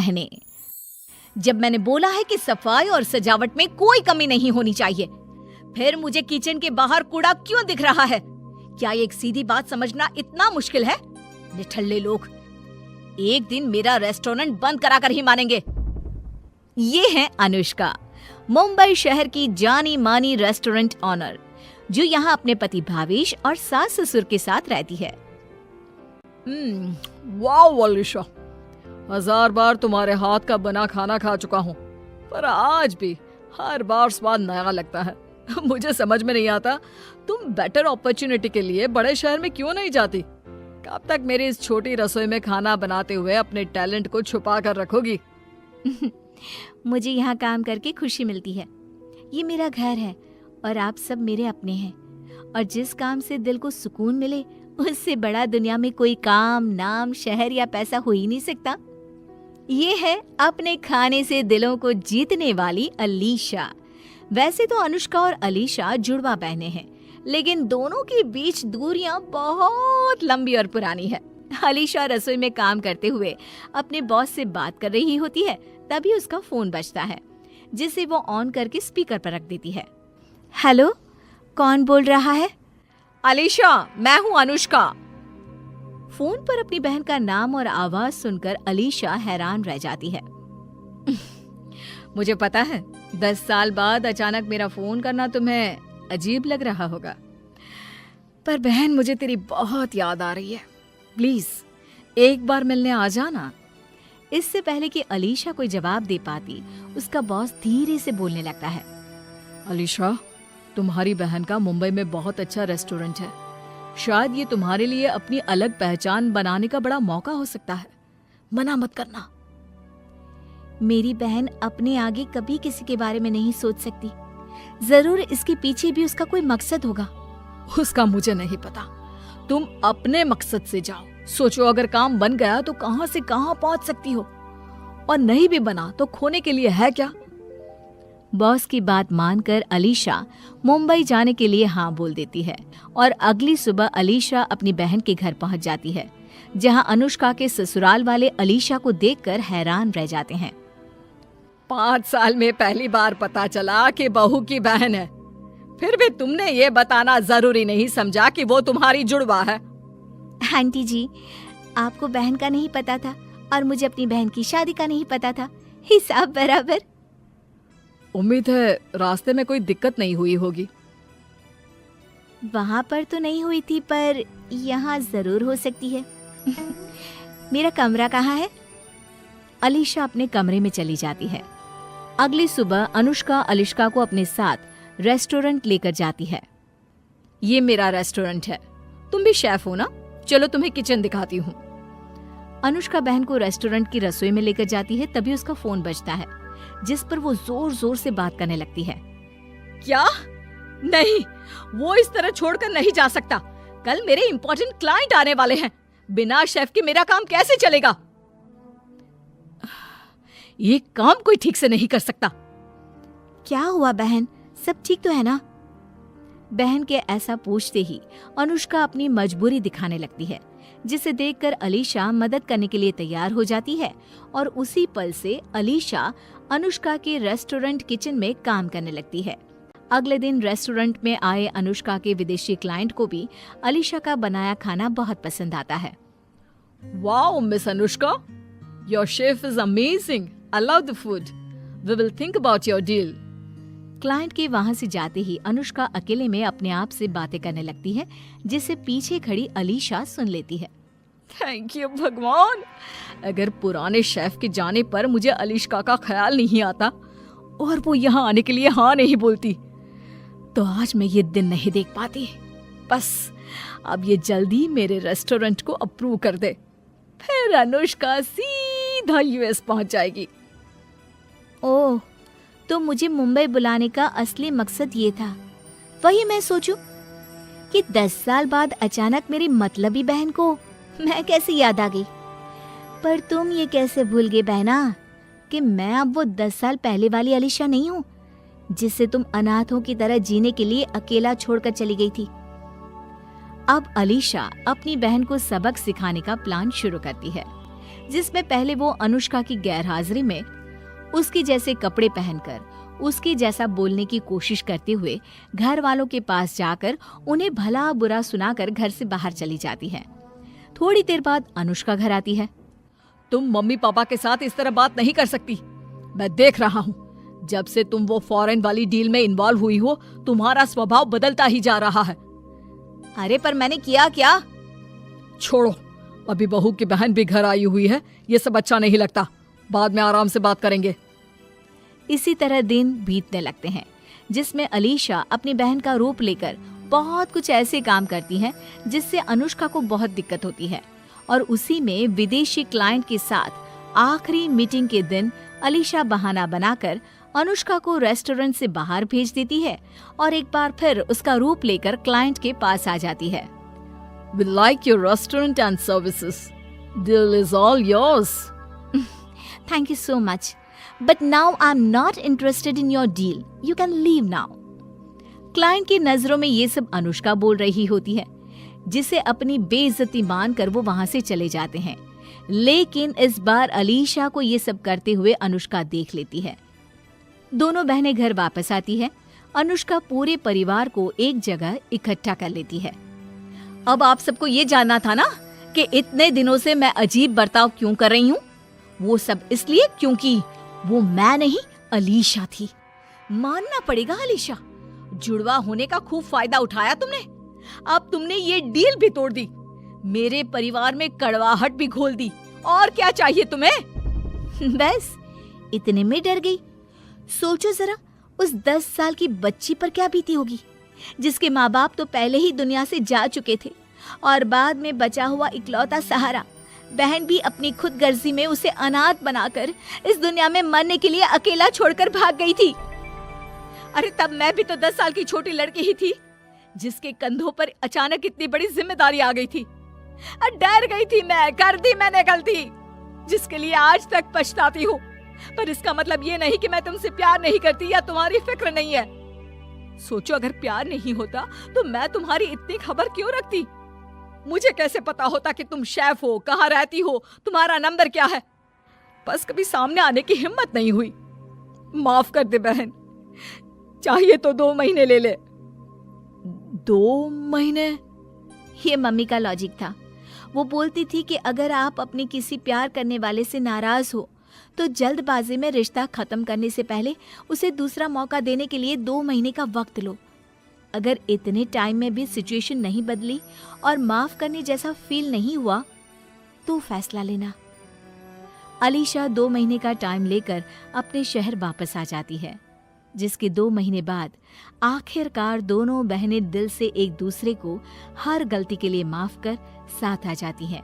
बहनें। जब मैंने बोला है कि सफाई और सजावट में कोई कमी नहीं होनी चाहिए, फिर मुझे किचन के बाहर कूड़ा क्यों दिख रहा है? क्या एक सीधी बात समझना इतना मुश्किल है? निठल्ले लोग, एक दिन मेरा रेस्टोरेंट बंद कराकर ही मानेंगे। ये है अनुष्का, मुंबई शहर की जानी मानी रेस्टोरेंट ऑनर, जो यहाँ अपने पति भावेश और सास ससुर के साथ रहती है। वाह अलीशा, 1000 बार तुम्हारे हाथ का बना खाना खा चुका हूँ, पर आज भी हर बार स्वाद नया लगता है। मुझे समझ में नहीं आता तुम बेटर अपॉर्चुनिटी के लिए बड़े शहर में क्यों नहीं जाती? कब तक मेरी इस छोटी रसोई में खाना बनाते हुए अपने टैलेंट को छुपा कर रखोगी? मुझे यहाँ काम करके खुशी मिलती है। ये मेरा घर है और आप सब मेरे अपने हैं, और जिस काम से दिल को सुकून मिले, उससे बड़ा दुनिया में कोई काम, नाम, शहर या पैसा हो ही नहीं सकता। ये है अपने खाने से दिलों को जीतने वाली अलीशा। वैसे तो अनुष्का और अलीशा जुड़वा बहनें हैं, लेकिन दोनों के बीच दूरियां बहुत लंबी और पुरानी है। अलीशा रसोई में काम करते हुए अपने बॉस से बात कर रही होती है, तभी उसका फोन बजता है, जिसे वो ऑन करके स्पीकर पर रख देती है। हेलो, कौन बोल रहा है? अलीशा, मैं हूँ अनुष्का। फोन पर अपनी बहन का नाम और आवाज सुनकर अलीशा हैरान रह जाती है। मुझे पता है 10 साल बाद अचानक मेरा फोन करना तुम्हें अजीब लग रहा होगा, पर बहन मुझे तेरी बहुत याद आ रही है। प्लीज एक बार मिलने आ जाना। इससे पहले कि अलीशा कोई जवाब दे पाती, उसका बॉस धीरे से बोलने लगता है। अलीशा, तुम्हारी बहन का मुंबई में बहुत अच्छा रेस्टोरेंट है। शायद ये तुम्हारे लिए अपनी अलग पहचान बनाने का बड़ा मौका हो सकता है। मना मत करना। मेरी बहन अपने आगे कभी किसी के बारे में नहीं सोच सकती। जरूर इसके पीछे भी उसका कोई मकसद होगा। उसका मुझे नहीं पता। तुम अपने मकसद से जाओ। सोचो, अगर काम बन गया तो कहां से कहां पहुंच सकती हो, और नहीं भी बना तो खोने के लिए है क्या? बॉस की बात मानकर अलीशा मुंबई जाने के लिए हाँ बोल देती है, और अगली सुबह अलीशा अपनी बहन के घर पहुंच जाती है, जहां अनुष्का के ससुराल वाले अलीशा को देखकर हैरान रह जाते हैं। 5 साल में पहली बार पता चला कि बहू की बहन है, फिर भी तुमने ये बताना जरूरी नहीं समझा कि वो तुम्हारी जुड़वा है। आंटी जी, आपको बहन का नहीं पता था और मुझे अपनी बहन की शादी का नहीं पता था। हिसाब बराबर। उम्मीद है रास्ते में कोई दिक्कत नहीं हुई होगी। वहां पर तो नहीं हुई थी, पर यहाँ जरूर हो सकती है। मेरा कमरा कहाँ है? अलीशा अपने कमरे में चली जाती है। अगली सुबह अनुष्का अलीशा को अपने साथ रेस्टोरेंट लेकर जाती है। ये मेरा रेस्टोरेंट है, तुम भी शेफ हो ना? चलो तुम्हें किचन दिखाती हूँ। अनुष्का बहन को रेस्टोरेंट की रसोई में लेकर जाती है, तभी उसका फोन बजता है, जिस पर वो जोर जोर से बात करने लगती है। क्या? नहीं, वो इस तरह छोड़कर नहीं जा सकता। कल मेरे इंपॉर्टेंट क्लाइंट आने वाले हैं। बिना शेफ के मेरा काम कैसे चलेगा? ये काम कोई ठीक से नहीं कर सकता। क्या हुआ बहन, सब ठीक तो है ना? बहन के ऐसा पूछते ही अनुष्का अपनी मजबूरी दिखाने लगती है, जिसे देखकर अलीशा मदद करने के लिए तैयार हो जाती है, और उसी पल से अलीशा अनुष्का के रेस्टोरेंट किचन में काम करने लगती है। अगले दिन रेस्टोरेंट में आए अनुष्का के विदेशी क्लाइंट को भी अलीशा का बनाया खाना बहुत पसंद आता है। Wow miss Anushka, your chef is amazing. I love the food. We will think about your deal. Client के वहां से जाते ही अनुष्का अकेले में अपने आप से बातें करने लगती है, जिसे पीछे खड़ी अलीशा सुन लेती है। थैंक यू भगवान, अगर पुराने शेफ के जाने पर मुझे अलीशा का ख्याल नहीं आता और वो यहाँ आने के लिए हाँ नहीं बोलती, तो आज मैं ये दिन नहीं देख पाती। बस अब ये जल्दी मेरे रेस्टोरेंट को अप्रूव कर दे, फिर अनुष्का सीधा यूएस पहुंच जाएगी। ओह, तो मुझे मुंबई बुलाने का असली मकसद ये था। वही मैं सोचूं कि 10 साल बाद अचानक मेरी मतलबी बहन को मैं कैसे याद आ गई। पर तुम ये कैसे भूल गए बहना कि मैं अब वो 10 साल पहले वाली अलीशा नहीं हूँ, जिससे तुम अनाथों की तरह जीने के लिए अकेला छोड़कर चली गई थी। अब अलीशा अपनी बहन को सबक सिखाने का प्लान शुरू करती है, जिसमें पहले वो अनुष्का की गैरहाजिरी में उसकी जैसे कपड़े पहनकर, उसकी जैसा बोलने की कोशिश करते हुए घर वालों के पास जाकर उन्हें भला बुरा सुनाकर घर से बाहर चली जाती है। थोड़ी देर बाद अनुष्का घर आती है। तुम मम्मी पापा के साथ इस तरह बात नहीं कर सकती। मैं देख रहा हूँ, जब से तुम वो फॉरेन वाली डील में इन्वॉल्व हुई हो, तुम्हारा स्वभाव बदलता ही जा रहा है। अरे पर मैंने किया क्या? छोड़ो, अभी बहू की बहन भी घर आई हुई है, ये सब अच्छा नहीं लगता। बाद में आराम से बात करेंगे। इसी तरह दिन बीतने लगते हैं, जिसमें अलीशा अपनी बहन का रूप लेकर बहुत कुछ ऐसे काम करती है जिससे अनुष्का को बहुत दिक्कत होती है। और उसी में विदेशी क्लाइंट के साथ आखिरी मीटिंग के दिन अलीशा बहाना बनाकर अनुष्का को रेस्टोरेंट से बाहर भेज देती है और एक बार फिर उसका रूप लेकर क्लाइंट के पास आ जाती है। We like your restaurant and services. Deal is all yours. Thank you so much. But now I'm not interested in your deal. You can leave now. Client की नजरों में ये सब अनुष्का बोल रही होती है, जिसे अपनी बेइज्जती मानकर वो वहां से चले जाते हैं। लेकिन इस बार अलीशा को ये सब करते हुए अनुष्का देख लेती है। दोनों बहनें घर वापस आती है। अनुष्का पूरे परिवार को एक जगह इकट्ठा कर लेती है। अब आप सबको ये जानना था ना कि इतने दिनों से मैं अजीब बर्ताव क्यों कर रही हूँ। वो सब इसलिए क्योंकि वो मैं नहीं, अलीशा थी। मानना पड़ेगा अलीशा, जुड़वा होने का खूब फायदा उठाया तुमने। अब तुमने ये डील भी तोड़ दी, मेरे परिवार में कड़वाहट भी घोल दी। और क्या चाहिए तुम्हें? बस इतने में डर गई। सोचो जरा, उस 10 साल की बच्ची पर क्या बीती होगी, जिसके माँ बाप तो पहले ही दुनिया से जा चुके थे और बाद में बचा हुआ इकलौता सहारा बहन भी अपनी खुद गर्जी में उसे अनाथ बनाकर इस दुनिया में मरने के लिए अकेला छोड़कर भाग गई थी। अरे तब मैं भी तो 10 साल की छोटी लड़की ही थी, जिसके कंधों पर अचानक इतनी बड़ी जिम्मेदारी आ गई थी। डर गई थी मैं, कर दी मैंने गलती, जिसके लिए आज तक पछताती हूँ। पर इसका मतलब ये नहीं कि मैं तुमसे प्यार नहीं करती या तुम्हारी फिक्र नहीं है। सोचो, अगर प्यार नहीं होता तो मैं तुम्हारी इतनी खबर क्यों रखती? मुझे कैसे पता होता कि तुम शेफ हो, कहाँ रहती हो, तुम्हारा नंबर क्या है? बस कभी सामने आने की हिम्मत नहीं हुई। माफ कर दे बहन, चाहिए तो 2 महीने ले ले। 2 महीने? ये मम्मी का लॉजिक था। वो बोलती थी कि अगर आप अपने किसी प्यार करने वाले से नाराज हो तो जल्दबाजी में रिश्ता खत्म करने से पहले उसे दूसरा मौका देने के लिए 2 महीने का वक्त लो। अगर इतने टाइम में भी सिचुएशन नहीं बदली और माफ करने जैसा फील नहीं हुआ तो फैसला लेना। अलीशा 2 महीने का टाइम लेकर अपने शहर वापस आ जाती है, जिसके 2 महीने बाद आखिरकार दोनों बहनें दिल से एक दूसरे को हर गलती के लिए माफ कर साथ आ जाती हैं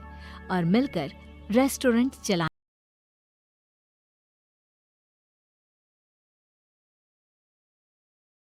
और मिलकर रेस्टोरेंट चला